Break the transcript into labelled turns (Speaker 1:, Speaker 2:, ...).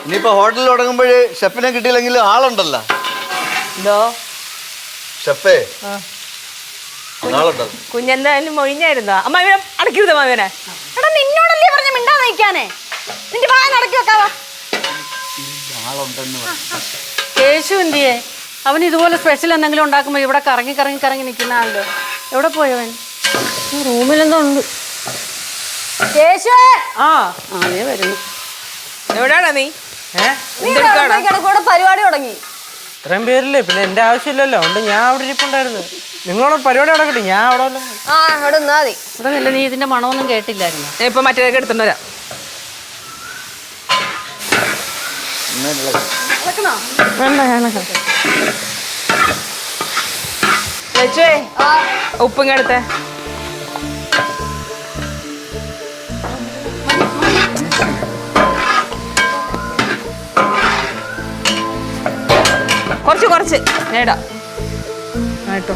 Speaker 1: ഇനിയിപ്പോ ഹോട്ടലിൽ തുടങ്ങുമ്പോഴേ ഷെഫിനെ കിട്ടിയില്ലെങ്കിൽ ആളുണ്ടല്ലോ. ഷെഫേ ആളുണ്ടോ?
Speaker 2: കുഞ്ഞെന്തായാലും മൊഴിഞ്ഞായിരുന്നോ? അമ്മാവനെ അടക്കിരുതോ അമ്മാവനെ?
Speaker 3: എടാ നിന്നോടല്ലേ പറഞ്ഞ മിണ്ടാ നയിക്കാനേ. നിന്റെ വായ നടക്കി വെക്കാവോ?
Speaker 4: കേശു എന്തിയേ? അവൻ ഇതുപോലെ സ്പെഷ്യൽ എന്തെങ്കിലും ഉണ്ടാക്കുമ്പോ ഇവിടെ കറങ്ങി കറങ്ങി കറങ്ങി നിൽക്കുന്ന ആളല്ലോ. എവിടെ പോയവൻ? റൂമിലെന്തോ ഉണ്ട്.
Speaker 3: കേശുവേ
Speaker 4: അതേ വരുന്നു.
Speaker 2: എവിടെയാണോ നീ?
Speaker 3: കൂടെ പരിപാടി തുടങ്ങി.
Speaker 5: ഇത്രയും പേരില്ലേ, പിന്നെ എന്റെ ആവശ്യമില്ലല്ലോ. അതുകൊണ്ട് ഞാൻ അവിടെ ഇരിപ്പുണ്ടായിരുന്നു. നിങ്ങളോട് പരിപാടി നടക്കട്ടെ, ഞാൻ അവിടെ
Speaker 3: ഇവിടെ നിന്നാ മതി.
Speaker 4: ഇവിടെ നല്ല നീ ഇതിന്റെ മണമൊന്നും കേട്ടില്ലായിരുന്നു.
Speaker 2: ഇപ്പൊ മറ്റേതൊക്കെ എടുത്തോണ്ട് വരാം. ഉപ്പിങ്ങ എടുത്തേ. കുറച്ച് നേടാ കേട്ടോ.